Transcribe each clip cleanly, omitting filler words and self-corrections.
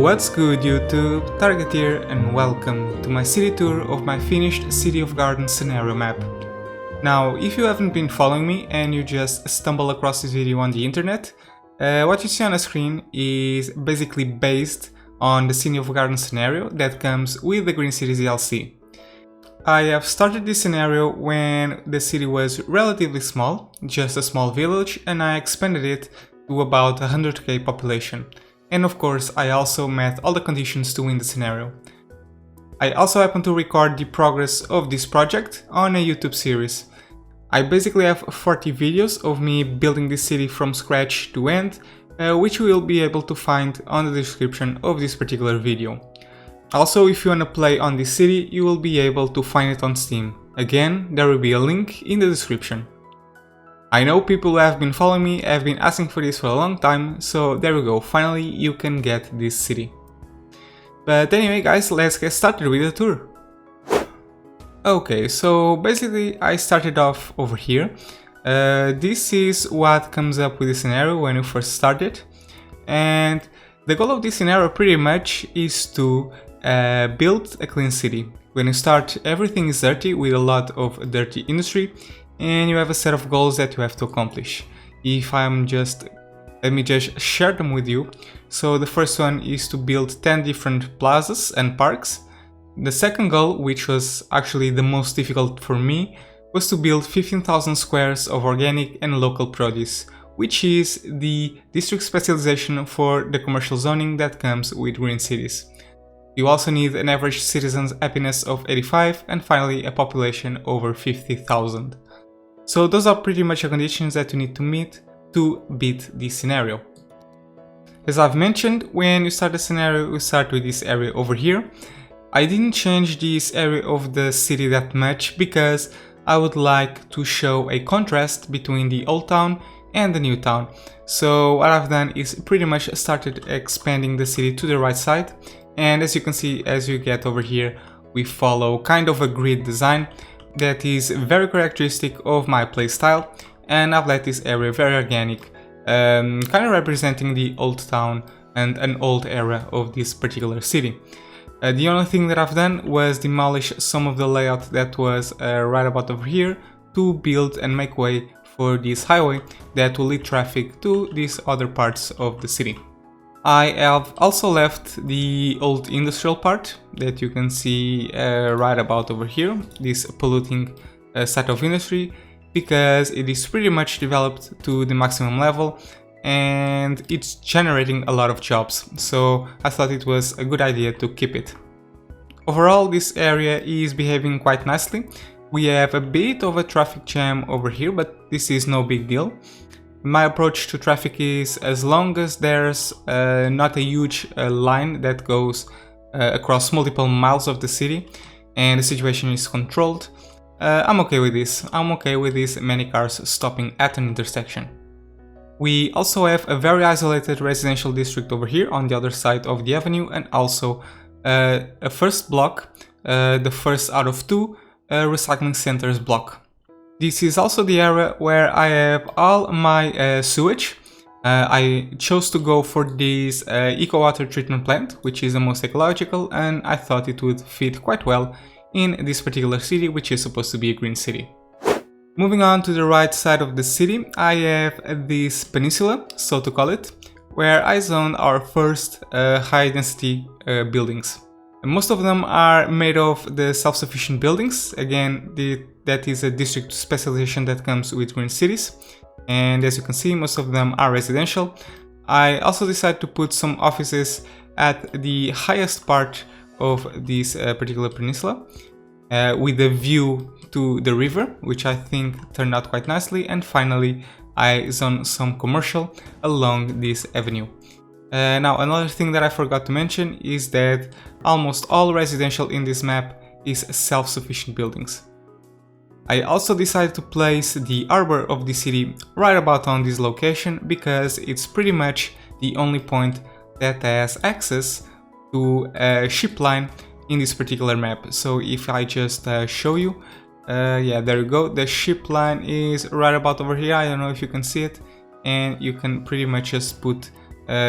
What's good YouTube, Target here, and welcome to my city tour of my finished City of Gardens scenario map. Now, if you haven't been following me and you just stumble across this video on the internet, what you see on the screen is basically based on the City of Gardens scenario that comes with the Green Cities DLC. I have started this scenario when the city was relatively small, just a small village, and I expanded it to about 100k population. And of course, I also met all the conditions to win the scenario. I also happen to record the progress of this project on a YouTube series. I basically have 40 videos of me building this city from scratch to end, which you will be able to find on the description of this particular video. Also, if you wanna play on this city, you will be able to find it on Steam. Again, there will be a link in the description. I know people who have been following me have been asking for this for a long time, so there we go, finally you can get this city. But anyway guys, let's get started with the tour. Okay, so basically I started off over here. This is what comes up with the scenario when you first start it. And the goal of this scenario pretty much is to build a clean city. When you start, everything is dirty with a lot of dirty industry. And you have a set of goals that you have to accomplish. Let me just share them with you. So the first one is to build 10 different plazas and parks. The second goal, which was actually the most difficult for me, was to build 15,000 squares of organic and local produce, which is the district specialization for the commercial zoning that comes with green cities. You also need an average citizen's happiness of 85 and finally a population over 50,000. So those are pretty much the conditions that you need to meet to beat this scenario. As I've mentioned, when you start the scenario, you start with this area over here. I didn't change this area of the city that much because I would like to show a contrast between the old town and the new town. So what I've done is pretty much started expanding the city to the right side. And as you can see, as you get over here, we follow kind of a grid design that is very characteristic of my playstyle, and I've let this area very organic, kind of representing the old town and an old era of this particular city. The only thing that I've done was demolish some of the layout that was right about over here to build and make way for this highway that will lead traffic to these other parts of the city. I have also left the old industrial part that you can see right about over here, this polluting site of industry, because it is pretty much developed to the maximum level and it's generating a lot of jobs, so I thought it was a good idea to keep it. Overall, this area is behaving quite nicely. We have a bit of a traffic jam over here, but this is no big deal. My approach to traffic is, as long as there's not a huge line that goes across multiple miles of the city and the situation is controlled, I'm okay with this. I'm okay with these many cars stopping at an intersection. We also have a very isolated residential district over here on the other side of the avenue, and also a first block, the first out of two recycling centers block. This is also the area where I have all my sewage. I chose to go for this eco water treatment plant, which is the most ecological, and I thought it would fit quite well in this particular city, which is supposed to be a green city. Moving on to the right side of the city, I have this peninsula, so to call it, where I zoned our first high density buildings. Most of them are made of the self-sufficient buildings. Again, that is a district specialization that comes with green cities. And as you can see, most of them are residential. I also decided to put some offices at the highest part of this particular peninsula, with a view to the river, which I think turned out quite nicely. And finally, I zoned some commercial along this avenue. Now, another thing that I forgot to mention is that almost all residential in this map is self-sufficient buildings. I also decided to place the harbor of the city right about on this location because it's pretty much the only point that has access to a ship line in this particular map. So if I just show you, yeah, there you go, the ship line is right about over here. I don't know if you can see it, and you can pretty much just put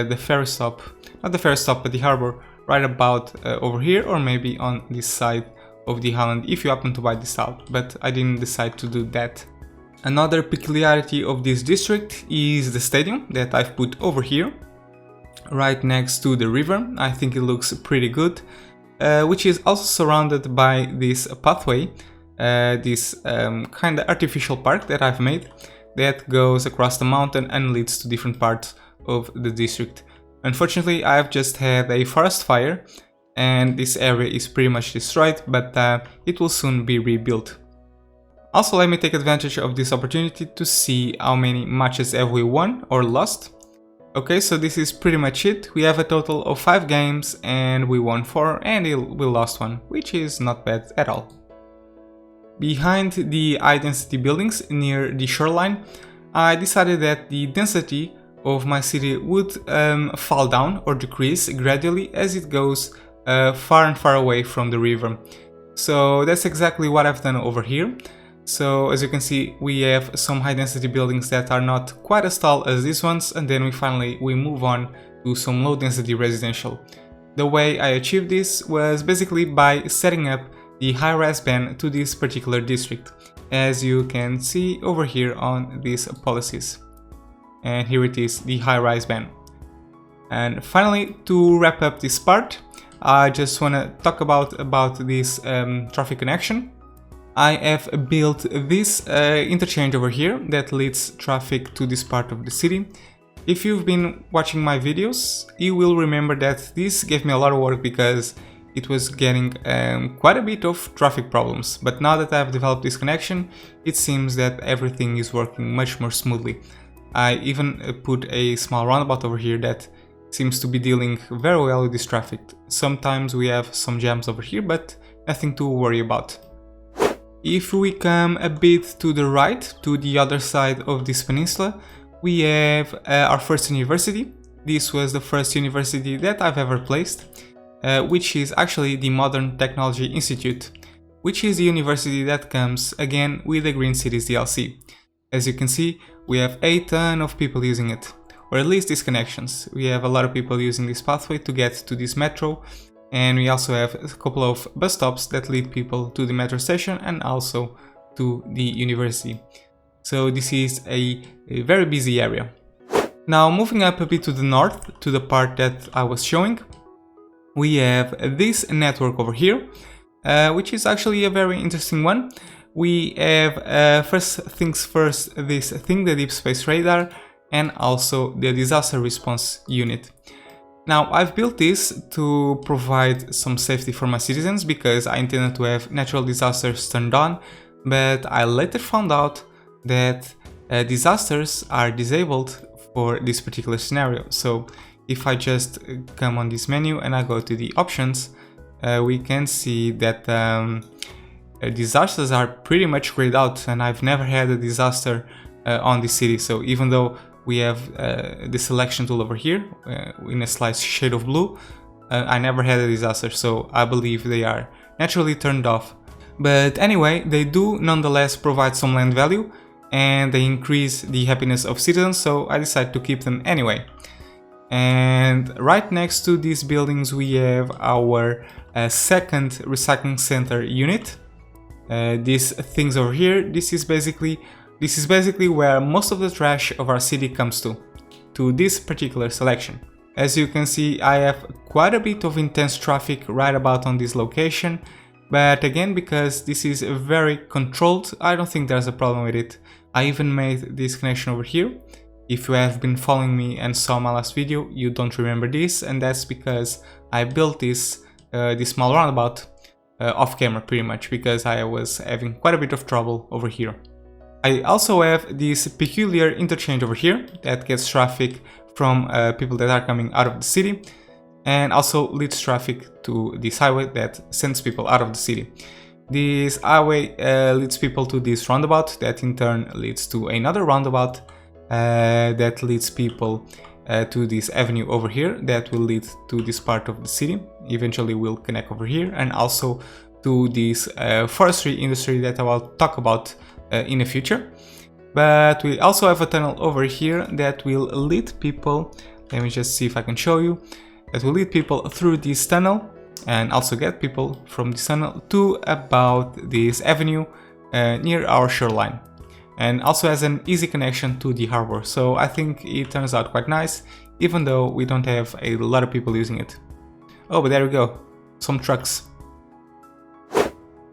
the ferry stop, not the ferry stop, but the harbor right about over here, or maybe on this side of the island if you happen to buy this out, but I didn't decide to do that. Another peculiarity of this district is the stadium that I've put over here, right next to the river. I think it looks pretty good, which is also surrounded by this pathway, this kind of artificial park that I've made that goes across the mountain and leads to different parts of the district. Unfortunately, I've just had a forest fire and this area is pretty much destroyed, but it will soon be rebuilt. Also, let me take advantage of this opportunity to see how many matches have we won or lost. Okay, so this is pretty much it. We have a total of 5 games and we won 4 and we lost 1, which is not bad at all. Behind the high density buildings near the shoreline, I decided that the density of my city would fall down or decrease gradually as it goes far and far away from the river. So that's exactly what I've done over here. So as you can see, we have some high density buildings that are not quite as tall as these ones, and then we move on to some low density residential. The way I achieved this was basically by setting up the high-rise ban to this particular district, as you can see over here on these policies. And here it is, the high-rise ban. And finally, to wrap up this part, I just want to talk about this traffic connection. I have built this interchange over here that leads traffic to this part of the city. If you've been watching my videos, you will remember that this gave me a lot of work because it was getting quite a bit of traffic problems. But now that I've developed this connection, it seems that everything is working much more smoothly. I even put a small roundabout over here that seems to be dealing very well with this traffic. Sometimes we have some jams over here, but nothing to worry about. If we come a bit to the right, to the other side of this peninsula, we have our first university. This was the first university that I've ever placed, which is actually the Modern Technology Institute, which is the university that comes again with the Green Cities DLC. As you can see, we have a ton of people using it, or at least these connections. We have a lot of people using this pathway to get to this metro, and we also have a couple of bus stops that lead people to the metro station and also to the university. So this is a very busy area. Now moving up a bit to the north, to the part that I was showing, we have this network over here, which is actually a very interesting one. We have, first things first, this thing, the Deep Space Radar, and also the Disaster Response Unit. Now, I've built this to provide some safety for my citizens because I intended to have natural disasters turned on, but I later found out that disasters are disabled for this particular scenario. So if I just come on this menu and I go to the options, we can see that disasters are pretty much grayed out, and I've never had a disaster on this city. So even though we have the selection tool over here in a slight shade of blue, I never had a disaster, so I believe they are naturally turned off. But anyway, they do nonetheless provide some land value and they increase the happiness of citizens, so I decided to keep them anyway. And right next to these buildings we have our second recycling center unit. These things over here, this is basically where most of the trash of our city comes to this particular selection. As you can see, I have quite a bit of intense traffic right about on this location, but again, because this is very controlled, I don't think there's a problem with it. I even made this connection over here. If you have been following me and saw my last video, you don't remember this, and that's because I built this small roundabout off camera pretty much, because I was having quite a bit of trouble over here. I also have this peculiar interchange over here that gets traffic from people that are coming out of the city, and also leads traffic to this highway that sends people out of the city. This highway leads people to this roundabout that in turn leads to another roundabout that leads people to this avenue over here that will lead to this part of the city. Eventually will connect over here, and also to this forestry industry that I will talk about in the future. But we also have a tunnel over here that will lead people let me just see if I can show you, that will lead people through this tunnel and also get people from this tunnel to about this avenue near our shoreline, and also has an easy connection to the harbor. So I think it turns out quite nice, even though we don't have a lot of people using it. Oh, but there we go, some trucks.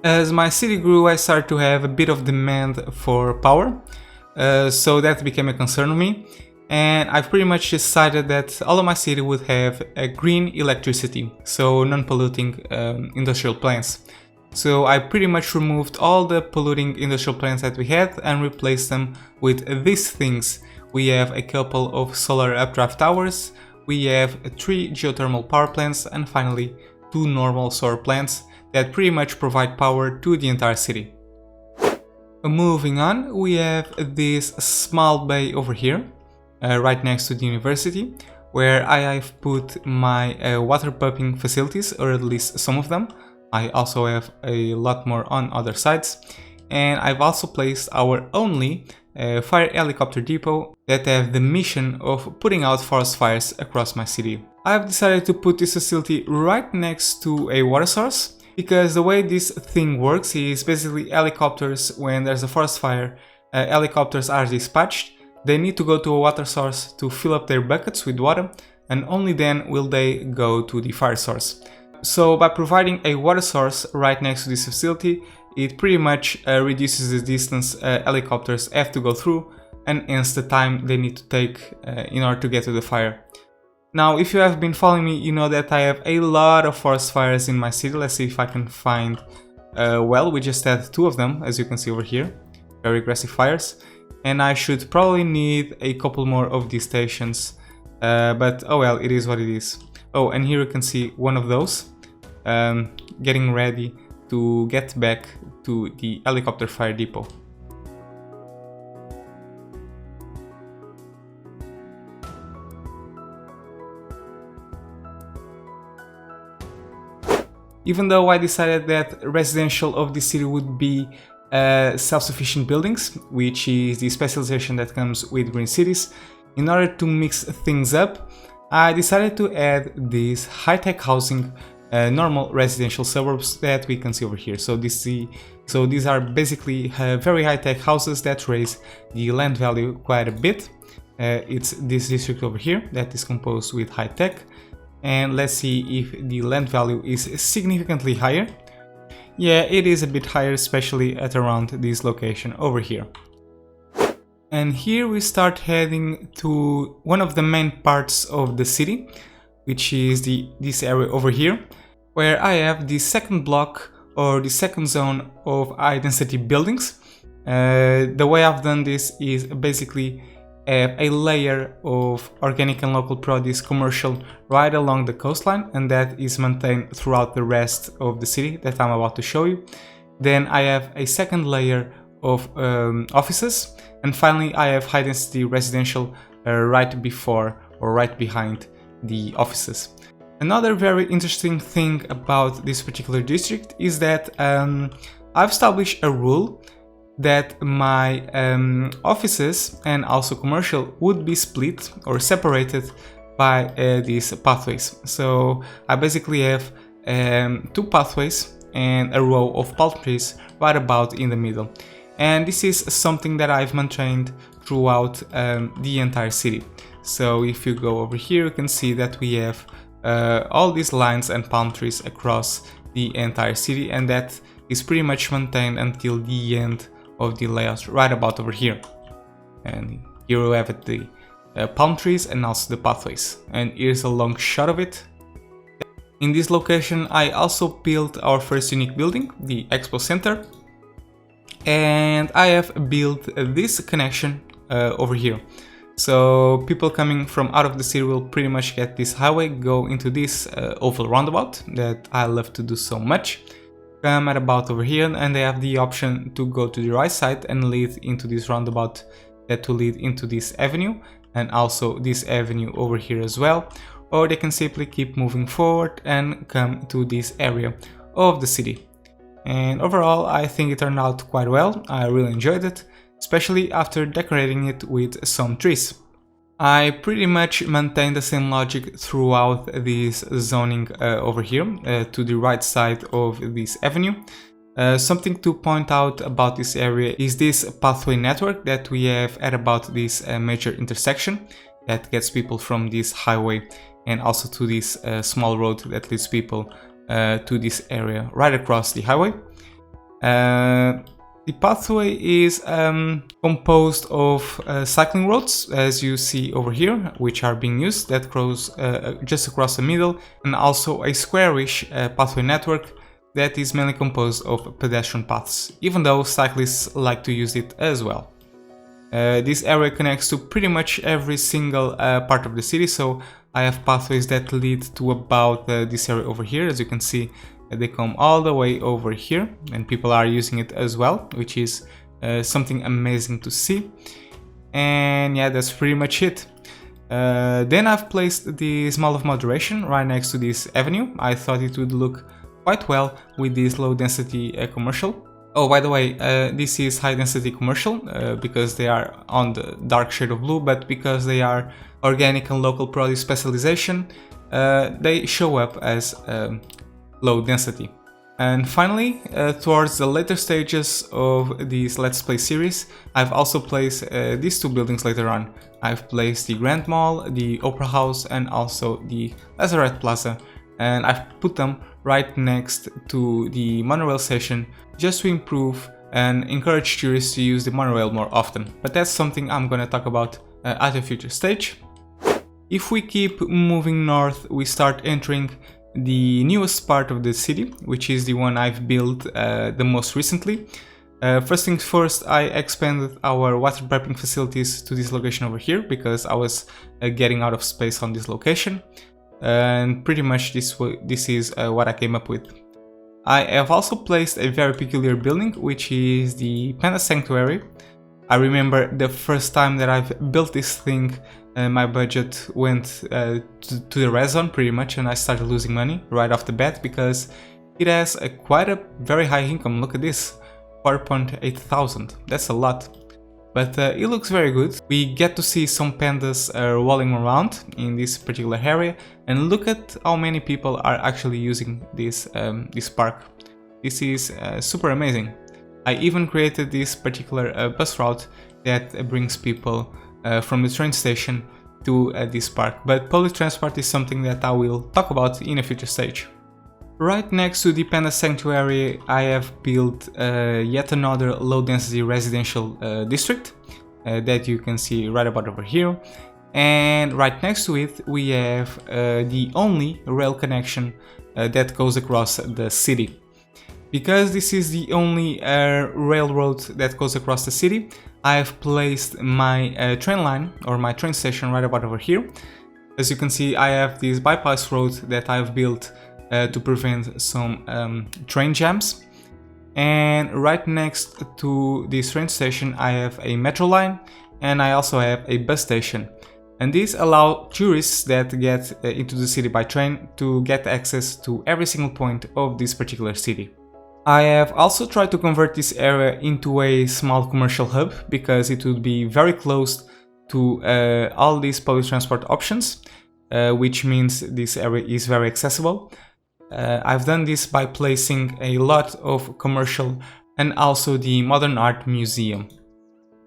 As my city grew, I started to have a bit of demand for power, so that became a concern of me, and I've pretty much decided that all of my city would have a green electricity, so non-polluting industrial plants. So I pretty much removed all the polluting industrial plants that we had and replaced them with these things. We have a couple of solar updraft towers, we have 3 geothermal power plants, and finally 2 normal solar plants that pretty much provide power to the entire city. Moving on, we have this small bay over here, right next to the university, where I have put my water pumping facilities, or at least some of them. I also have a lot more on other sides, and I've also placed our only fire helicopter depot that have the mission of putting out forest fires across my city. I've decided to put this facility right next to a water source, because the way this thing works is basically helicopters, when there's a forest fire, helicopters are dispatched, they need to go to a water source to fill up their buckets with water, and only then will they go to the fire source. So by providing a water source right next to this facility, it pretty much reduces the distance helicopters have to go through, and hence the time they need to take in order to get to the fire. Now, if you have been following me, you know that I have a lot of forest fires in my city. Let's see if I can find, well, we just had 2 of them, as you can see over here, very aggressive fires, and I should probably need a couple more of these stations, but oh well, it is what it is. Oh, and here you can see one of those, getting ready to get back to the helicopter fire depot. Even though I decided that residential of the city would be self-sufficient buildings, which is the specialization that comes with green cities, in order to mix things up, I decided to add these high-tech housing, normal residential suburbs that we can see over here. So these are basically very high-tech houses that raise the land value quite a bit. It's this district over here that is composed with high-tech. And let's see if the land value is significantly higher. Yeah, it is a bit higher, especially at around this location over here. And here we start heading to one of the main parts of the city, which is this area over here, where I have the second block, or the second zone of high density buildings. The way I've done this is basically a layer of organic and local produce commercial right along the coastline, and that is maintained throughout the rest of the city that I'm about to show you. Then I have a second layer of offices, and finally I have high density residential right before or right behind the offices. Another very interesting thing about this particular district is that I've established a rule that my offices and also commercial would be split or separated by these pathways. So I basically have 2 pathways and a row of palm trees right about in the middle. And this is something that I've maintained throughout the entire city. So if you go over here, you can see that we have all these lines and palm trees across the entire city, and that is pretty much maintained until the end of the layout right about over here. And here we have the palm trees and also the pathways, and here's a long shot of it. In this location I also built our first unique building, the Expo Center, and I have built this connection over here. So people coming from out of the city will pretty much get this highway, go into this oval roundabout that I love to do so much. Come at about over here, and they have the option to go to the right side and lead into this roundabout that will lead into this avenue, and also this avenue over here as well. Or they can simply keep moving forward and come to this area of the city. And overall I think it turned out quite well. I really enjoyed it, especially after decorating it with some trees. I pretty much maintain the same logic throughout this zoning over here to the right side of this avenue. Something to point out about this area is this pathway network that we have at about this major intersection that gets people from this highway and also to this small road that leads people to this area right across the highway. The pathway is composed of cycling roads, as you see over here, which are being used, that goes just across the middle, and also a squarish pathway network that is mainly composed of pedestrian paths, even though cyclists like to use it as well. This area connects to pretty much every single part of the city, so I have pathways that lead to about this area over here. As you can see, they come all the way over here, and people are using it as well, which is something amazing to see. And yeah, that's pretty much it. Then I've placed the small of moderation right next to this avenue. I thought it would look quite well with this low density commercial. Oh, by the way, this is high density commercial because they are on the dark shade of blue, but because they are organic and local produce specialization, they show up as low density. And finally, towards the later stages of this Let's Play series, I've also placed these two buildings later on. I've placed the Grand Mall, the Opera House, and also the Lazarette Plaza, and I've put them right next to the monorail station just to improve and encourage tourists to use the monorail more often. But that's something I'm gonna talk about at a future stage. If we keep moving north, we start entering the newest part of the city, which is the one I've built the most recently. First things first, I expanded our water piping facilities to this location over here because I was getting out of space on this location. And pretty much this is what I came up with. I have also placed a very peculiar building, which is the Panda Sanctuary. I remember the first time that I've built this thing, my budget went to the red zone pretty much, and I started losing money right off the bat because it has quite a very high income. Look at this, 4.8 thousand. That's a lot. But it looks very good. We get to see some pandas rolling around in this particular area, and look at how many people are actually using this park. This is super amazing. I even created this particular bus route that brings people from the train station to this park, but public transport is something that I will talk about in a future stage. Right next to the Panda Sanctuary, I have built yet another low-density residential district that you can see right about over here. And right next to it, we have the only rail connection that goes across the city. Because this is the only railroad that goes across the city, I have placed my train line or my train station right about over here. As you can see, I have this bypass road that I've built to prevent some train jams. And right next to this train station I have a metro line, and I also have a bus station. And these allow tourists that get into the city by train to get access to every single point of this particular city. I have also tried to convert this area into a small commercial hub because it would be very close to all these public transport options, which means this area is very accessible. I've done this by placing a lot of commercial and also the Modern Art Museum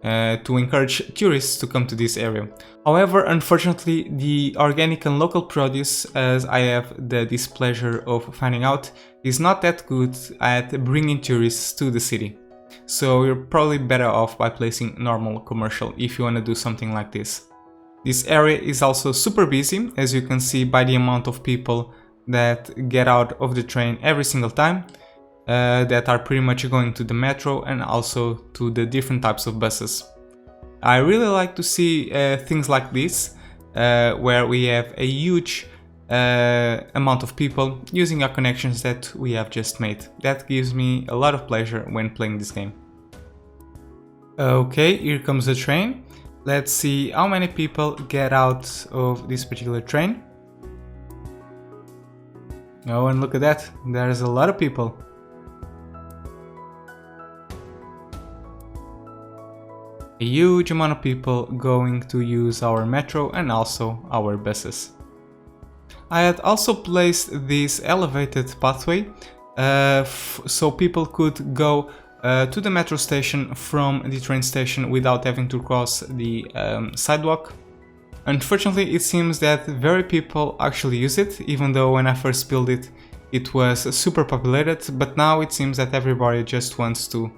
to encourage tourists to come to this area. However, unfortunately, the organic and local produce, as I have the displeasure of finding out, is not that good at bringing tourists to the city. So you're probably better off by placing normal commercial if you want to do something like this. This area is also super busy, as you can see by the amount of people that get out of the train every single time, that are pretty much going to the metro and also to the different types of buses. I really like to see things like this, where we have a huge amount of people using our connections that we have just made. That gives me a lot of pleasure when playing this game. Okay, here comes the train. Let's see how many people get out of this particular train. Oh, and look at that, there's a lot of people. a huge amount of people going to use our metro and also our buses. I had also placed this elevated pathway so people could go to the metro station from the train station without having to cross the sidewalk. Unfortunately, it seems that very people actually use it, even though when I first built it, it was super populated, but now it seems that everybody just wants to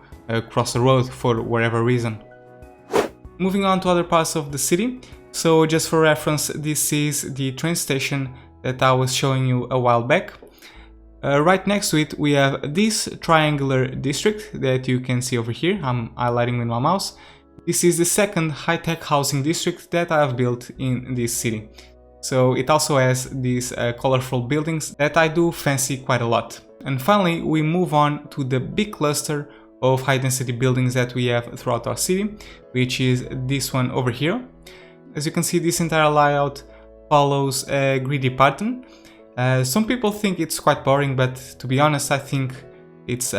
cross the road for whatever reason. Moving on to other parts of the city, so just for reference, this is the train station that I was showing you a while back. Right next to it we have this triangular district that you can see over here. I'm highlighting with my mouse. This is the second high-tech housing district that I have built in this city. So it also has these colorful buildings that I do fancy quite a lot. And finally we move on to the big cluster of high-density buildings that we have throughout our city, which is this one over here. As you can see, this entire layout follows a greedy pattern. Some people think it's quite boring, but to be honest, I think it's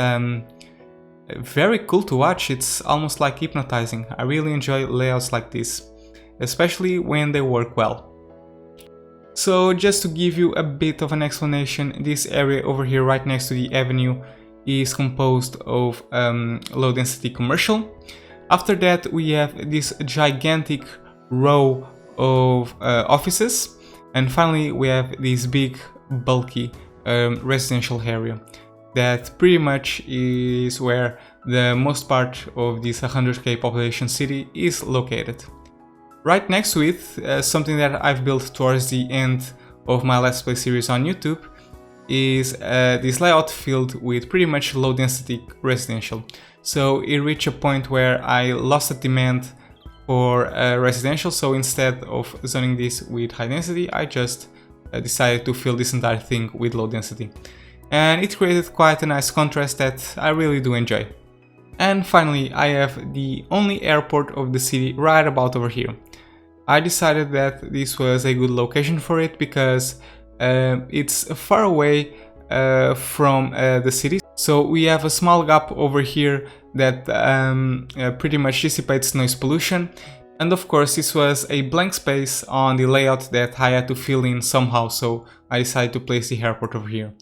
very cool to watch. It's almost like hypnotizing. I really enjoy layouts like this, especially when they work well. So just to give you a bit of an explanation, this area over here right next to the avenue is composed of low density commercial. After that we have this gigantic row of offices, and finally we have this big bulky residential area that pretty much is where the most part of this 100k population city is located. Right next to it, something that I've built towards the end of my Let's Play series on YouTube is this layout filled with pretty much low density residential. So it reached a point where I lost the demand for residential, so instead of zoning this with high density, I just decided to fill this entire thing with low density. And it created quite a nice contrast that I really do enjoy. And finally, I have the only airport of the city right about over here. I decided that this was a good location for it because it's far away from the city. So we have a small gap over here that pretty much dissipates noise pollution. And of course this was a blank space on the layout that I had to fill in somehow, so I decided to place the airport over here.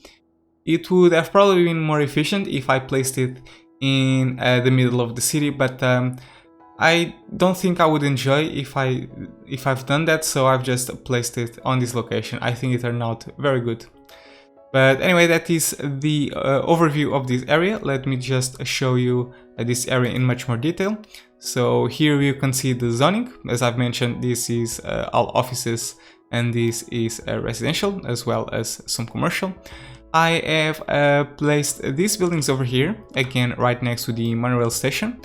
It would have probably been more efficient if I placed it in the middle of the city, but I don't think I would enjoy if I've done that, so I've just placed it on this location. I think it turned out very good. But anyway, that is the overview of this area. Let me just show you this area in much more detail. So here you can see the zoning. As I've mentioned, this is all offices and this is residential as well as some commercial. I have placed these buildings over here, again right next to the monorail station,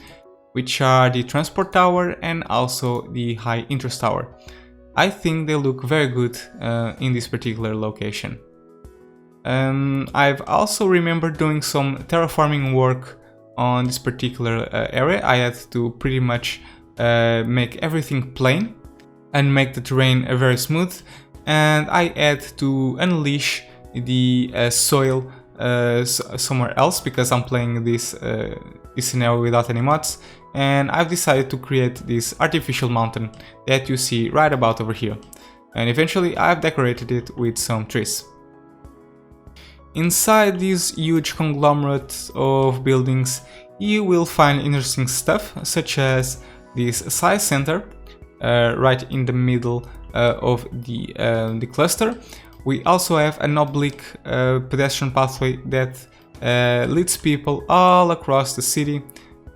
which are the transport tower and also the high interest tower. I think they look very good in this particular location. I've also remembered doing some terraforming work on this particular area. I had to pretty much make everything plain and make the terrain very smooth, and I had to unleash the soil somewhere else because I'm playing this scenario without any mods, and I've decided to create this artificial mountain that you see right about over here, and eventually I've decorated it with some trees. Inside these huge conglomerates of buildings you will find interesting stuff, such as this size center right in the middle of the cluster. We also have an oblique pedestrian pathway that leads people all across the city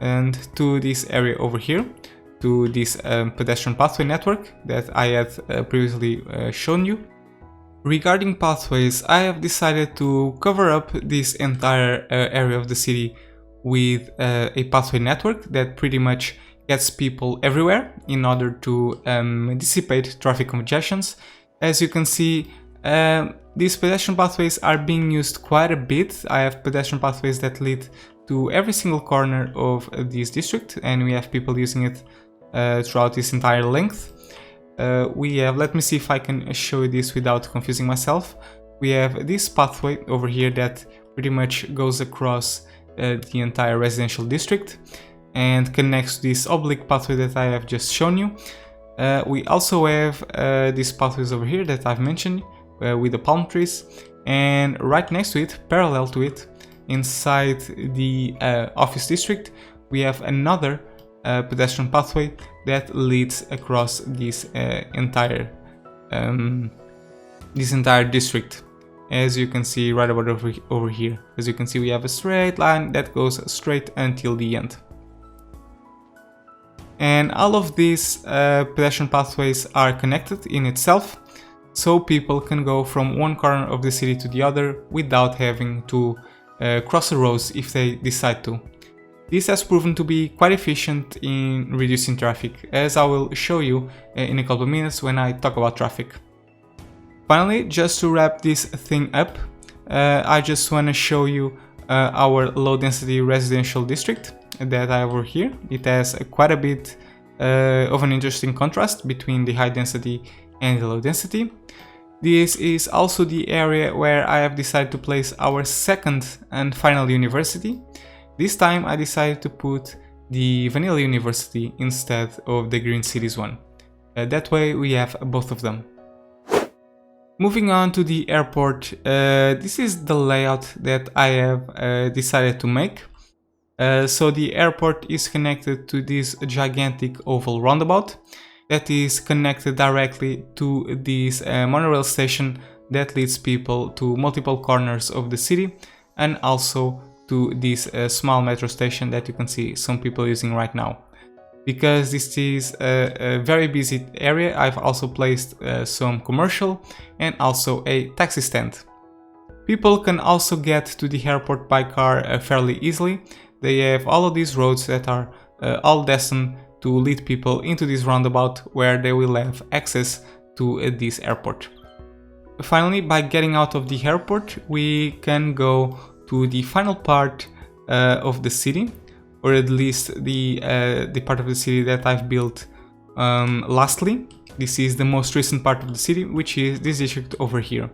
and to this area over here, to this pedestrian pathway network that I had previously shown you. Regarding pathways, I have decided to cover up this entire area of the city with a pathway network that pretty much gets people everywhere in order to dissipate traffic congestions. As you can see, these pedestrian pathways are being used quite a bit. I have pedestrian pathways that lead to every single corner of this district, and we have people using it throughout this entire length. We have, let me see if I can show you this without confusing myself. We have this pathway over here that pretty much goes across the entire residential district. and connects to this oblique pathway that I have just shown you. We also have these pathways over here that I've mentioned with the palm trees, and right next to it, parallel to it, inside the office district, we have another pedestrian pathway that leads across this entire district. As you can see right about over here, as you can see, we have a straight line that goes straight until the end. And all of these pedestrian pathways are connected in itself, so people can go from one corner of the city to the other without having to cross the roads if they decide to. This has proven to be quite efficient in reducing traffic, as I will show you in a couple of minutes when I talk about traffic. Finally, just to wrap this thing up, I just want to show you our low density residential district that I have over here. It has quite a bit of an interesting contrast between the high density and the low density. This is also the area where I have decided to place our second and final university. This time I decided to put the Vanilla University instead of the Green Cities one. That way we have both of them. Moving on to the airport, this is the layout that I have decided to make. So the airport is connected to this gigantic oval roundabout that is connected directly to this monorail station that leads people to multiple corners of the city, and also to this small metro station that you can see some people using right now. Because this is a very busy area, I've also placed some commercial and also a taxi stand. People can also get to the airport by car fairly easily. They have all of these roads that are all destined to lead people into this roundabout where they will have access to this airport. Finally, by getting out of the airport, we can go to the final part of the city, or at least the part of the city that I've built lastly. This is the most recent part of the city, which is this district over here.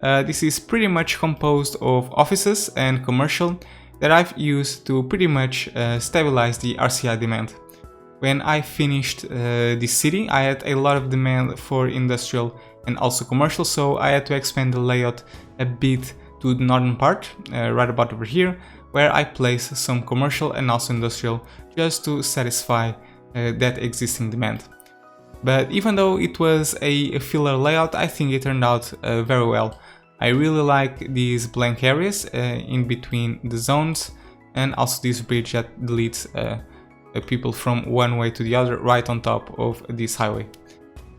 This is pretty much composed of offices and commercial that I've used to pretty much stabilize the RCI demand. When I finished this city, I had a lot of demand for industrial and also commercial, so I had to expand the layout a bit to the northern part, right about over here, where I place some commercial and also industrial just to satisfy that existing demand. But even though it was a filler layout, I think it turned out very well. I really like these blank areas in between the zones, and also this bridge that leads people from one way to the other right on top of this highway.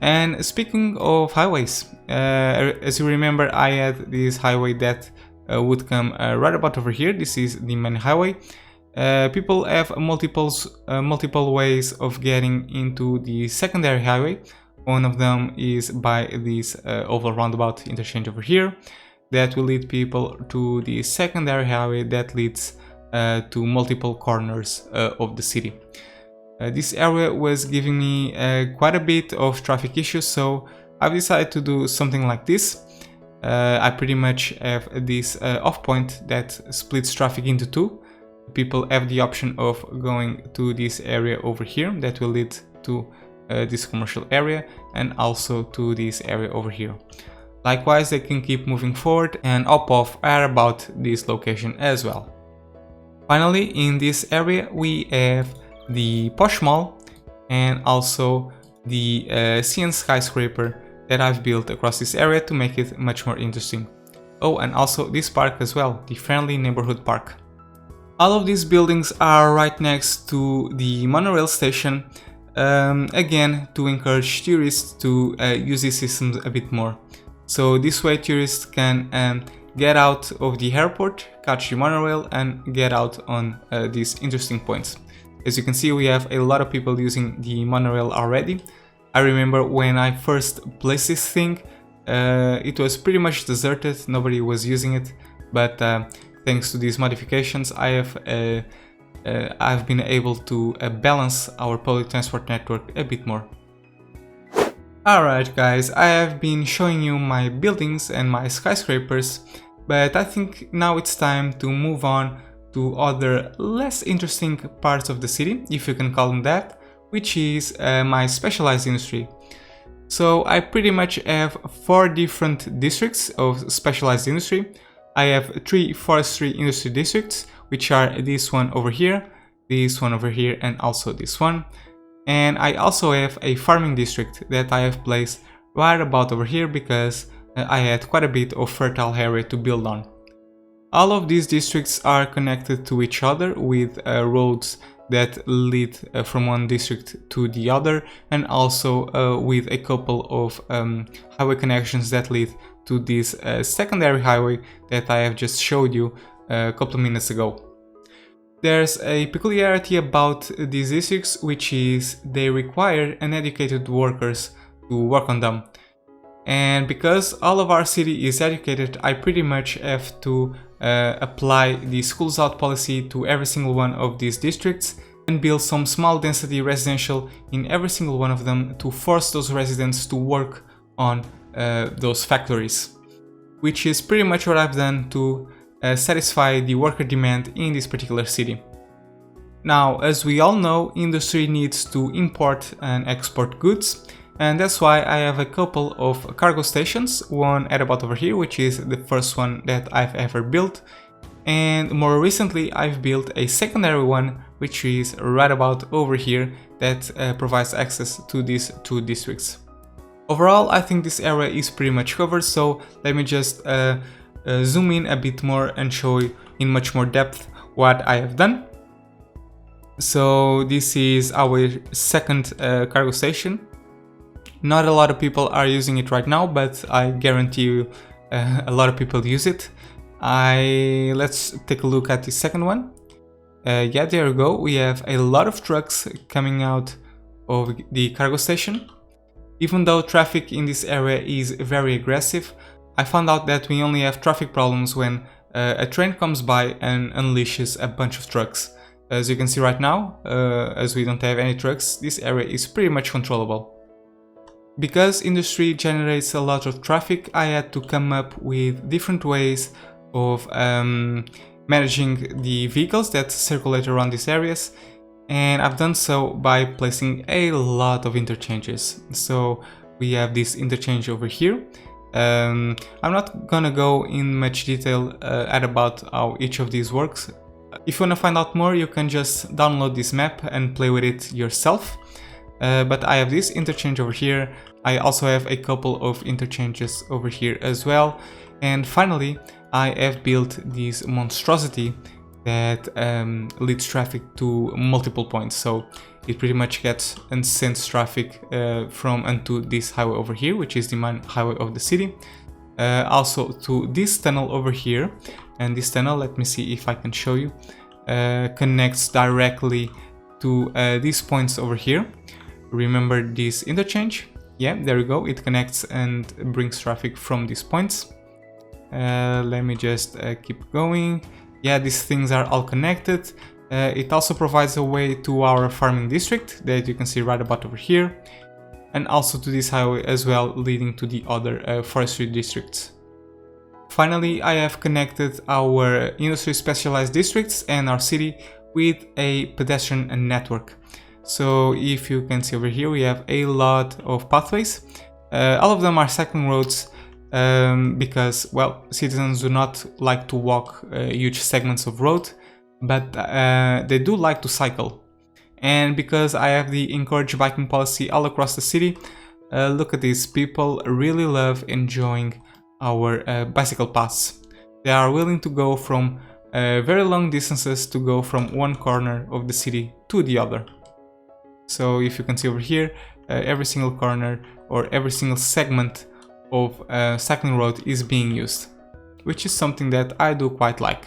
And speaking of highways, as you remember, I had this highway that would come right about over here. This is the main highway. People have multiple ways of getting into the secondary highway. One of them is by this oval roundabout interchange over here that will lead people to the secondary highway that leads to multiple corners of the city. This area was giving me quite a bit of traffic issues, so I've decided to do something like this. I pretty much have this off point that splits traffic into two. People have the option of going to this area over here that will lead to this commercial area, and also to this area over here. Likewise, they can keep moving forward and hop off at about this location as well. Finally, in this area we have the Posh Mall and also the CN skyscraper that I've built across this area to make it much more interesting. Oh, and also this park as well, the Friendly Neighborhood Park. All of these buildings are right next to the monorail station, again to encourage tourists to use these systems a bit more. So this way tourists can get out of the airport, catch the monorail and get out on these interesting points. As you can see, we have a lot of people using the monorail already. I remember when I first placed this thing, it was pretty much deserted, nobody was using it, but thanks to these modifications I've been able to balance our public transport network a bit more. Alright guys, I have been showing you my buildings and my skyscrapers, but I think now it's time to move on to other less interesting parts of the city, if you can call them that, which is my specialized industry. So I pretty much have 4 different districts of specialized industry. I have 3 forestry industry districts, which are this one over here, and also this one. And I also have a farming district that I have placed right about over here because I had quite a bit of fertile area to build on. All of these districts are connected to each other with roads that lead from one district to the other, and also with a couple of highway connections that lead to this secondary highway that I have just showed you a couple of minutes ago. There's a peculiarity about these districts, which is they require uneducated workers to work on them. And because all of our city is educated, I pretty much have to apply the schools out policy to every single one of these districts and build some small density residential in every single one of them to force those residents to work on those factories, which is pretty much what I've done to satisfy the worker demand in this particular city. Now, as we all know, industry needs to import and export goods, and that's why I have a couple of cargo stations, one at about over here, which is the first one that I've ever built, and more recently I've built a secondary one, which is right about over here, that provides access to these 2 districts. Overall, I think this area is pretty much covered, so let me just zoom in a bit more and show you in much more depth what I have done. So this is our second cargo station. Not a lot of people are using it right now, but I guarantee you a lot of people use it. Let's take a look at the second one. Yeah, there we go. We have a lot of trucks coming out of the cargo station. Even though traffic in this area is very aggressive, I found out that we only have traffic problems when a train comes by and unleashes a bunch of trucks. As you can see right now, as we don't have any trucks, this area is pretty much controllable. Because industry generates a lot of traffic, I had to come up with different ways of managing the vehicles that circulate around these areas, and I've done so by placing a lot of interchanges. So we have this interchange over here. I'm not gonna go in much detail at about how each of these works. If you wanna find out more, you can just download this map and play with it yourself. But I have this interchange over here. I also have a couple of interchanges over here as well. And finally, I have built this monstrosity that leads traffic to multiple points. So it pretty much gets and sends traffic from and to this highway over here, which is the main highway of the city. Also to this tunnel over here. And this tunnel, let me see if I can show you, connects directly to these points over here. Remember this interchange? Yeah, there we go. It connects and brings traffic from these points. Let me just keep going. Yeah, these things are all connected. It also provides a way to our farming district that you can see right about over here, and also to this highway as well, leading to the other forestry districts. Finally, I have connected our industry specialized districts and our city with a pedestrian network. So if you can see over here, we have a lot of pathways. All of them are cycling roads because, well, citizens do not like to walk huge segments of road, but they do like to cycle. And because I have the encourage biking policy all across the city, look at this, people really love enjoying our bicycle paths. They are willing to go from very long distances to go from one corner of the city to the other. So if you can see over here, every single corner or every single segment of cycling road is being used, which is something that I do quite like.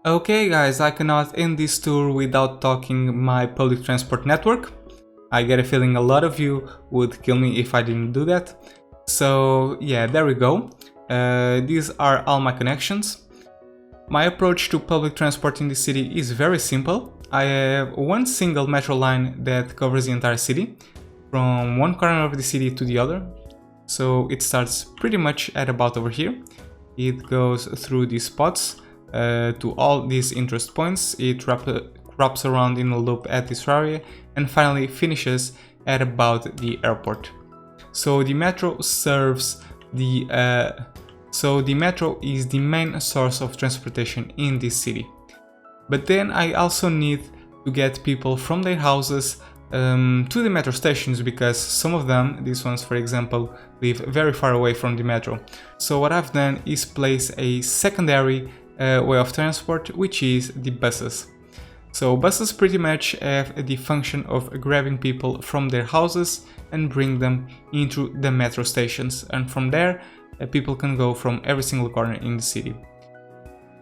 Okay guys, I cannot end this tour without talking my public transport network. I get a feeling a lot of you would kill me if I didn't do that. So yeah, there we go. These are all my connections. My approach to public transport in the city is very simple. I have one single metro line that covers the entire city, from one corner of the city to the other. So it starts pretty much at about over here. It goes through these spots, to all these interest points. It wraps around in a loop at this area and finally finishes at about the airport. So the metro serves the metro is the main source of transportation in this city. But then I also need to get people from their houses to the metro stations, because some of them, these ones for example, live very far away from the metro. So what I've done is place a secondary way of transport, which is the buses. So buses pretty much have the function of grabbing people from their houses and bring them into the metro stations, and from there people can go from every single corner in the city.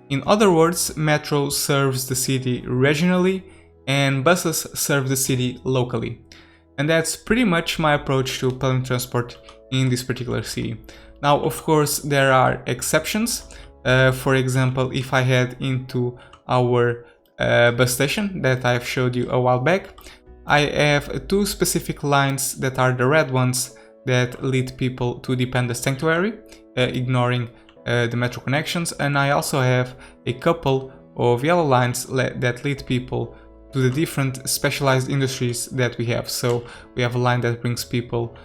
In other words, metro serves the city regionally and buses serve the city locally. And that's pretty much my approach to public transport in this particular city. Now, of course, there are exceptions. For example, if I head into our bus station that I've showed you a while back, I have two specific lines that are the red ones that lead people to the Panda Sanctuary, ignoring the metro connections, and I also have a couple of yellow lines that lead people to the different specialized industries that we have. So we have a line that brings people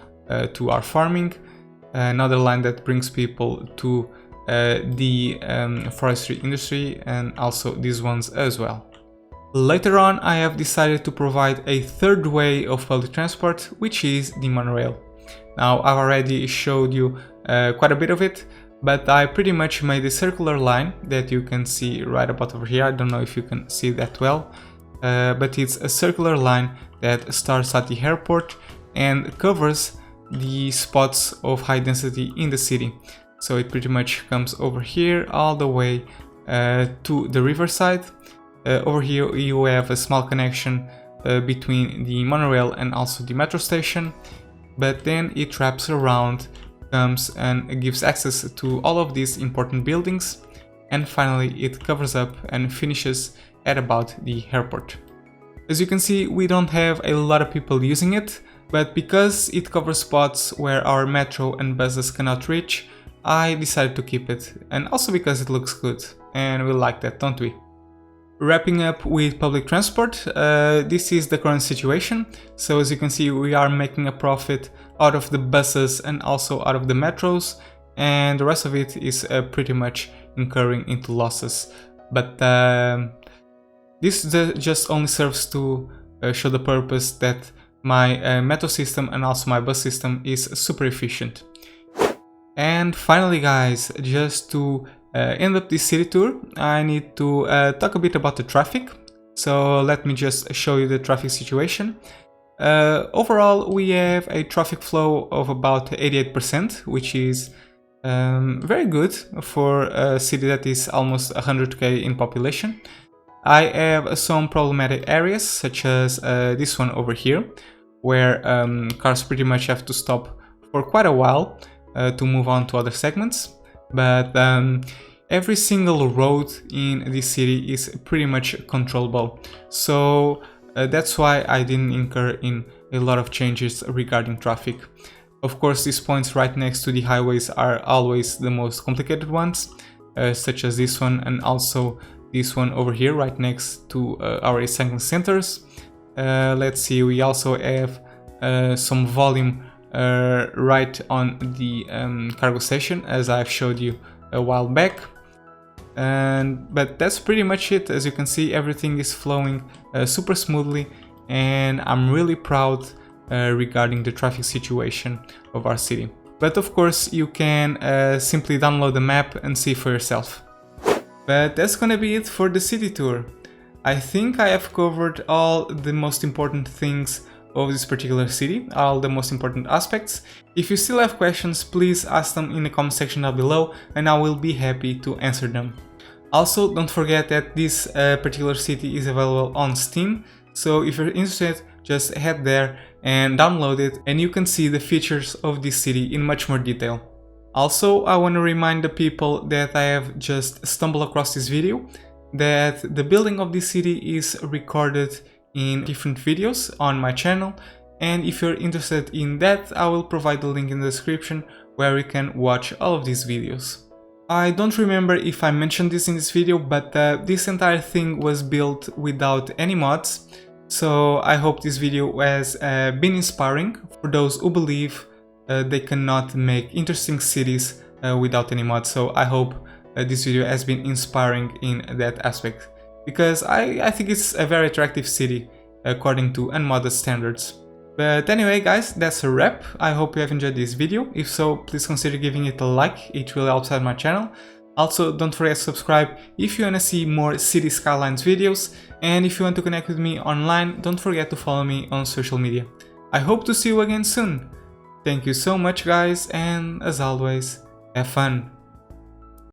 to our farming, another line that brings people to the forestry industry, and also these ones as well. Later on, I have decided to provide a third way of public transport, which is the monorail. Now, I've already showed you quite a bit of it, but I pretty much made a circular line that you can see right about over here. I don't know if you can see that well, but it's a circular line that starts at the airport and covers the spots of high density in the city. So it pretty much comes over here all the way to the riverside. Over here you have a small connection between the monorail and also the metro station, but then it wraps around, comes and gives access to all of these important buildings, and finally it covers up and finishes at about the airport. As you can see, we don't have a lot of people using it, but because it covers spots where our metro and buses cannot reach, I decided to keep it, and also because it looks good, and we like that, don't we? Wrapping up with public transport, this is the current situation. So as you can see, we are making a profit out of the buses and also out of the metros, and the rest of it is pretty much incurring into losses. But this just only serves to show the purpose that my metro system and also my bus system is super efficient. And finally guys, just to end up this city tour, I need to talk a bit about the traffic. So let me just show you the traffic situation. Overall, we have a traffic flow of about 88%, which is very good for a city that is almost 100k in population. I have some problematic areas, such as this one over here, where cars pretty much have to stop for quite a while to move on to other segments. But every single road in this city is pretty much controllable, so that's why I didn't incur in a lot of changes regarding traffic. Of course, these points right next to the highways are always the most complicated ones, such as this one and also this one over here right next to our recycling centers. Let's see, we also have some volume right on the cargo station, as I've showed you a while back. But that's pretty much it. As you can see, everything is flowing super smoothly, and I'm really proud regarding the traffic situation of our city. But of course, you can simply download the map and see for yourself. But that's gonna be it for the city tour. I think I have covered all the most important things of this particular city, all the most important aspects. If you still have questions, please ask them in the comment section down below and I will be happy to answer them. Also, don't forget that this particular city is available on Steam, so if you're interested, just head there and download it and you can see the features of this city in much more detail. Also, I want to remind the people that I have just stumbled across this video that the building of this city is recorded in different videos on my channel, and if you're interested in that, I will provide the link in the description where you can watch all of these videos. I don't remember if I mentioned this in this video, but this entire thing was built without any mods, so I hope this video has been inspiring for those who believe they cannot make interesting cities without any mods. So I hope this video has been inspiring in that aspect, because I think it's a very attractive city according to unmodded standards. But anyway guys, that's a wrap. I hope you have enjoyed this video. If so, please consider giving it a like, it really helps out my channel. Also, don't forget to subscribe if you wanna see more City Skylines videos, and if you want to connect with me online, don't forget to follow me on social media. I hope to see you again soon. Thank you so much guys, and as always, have fun.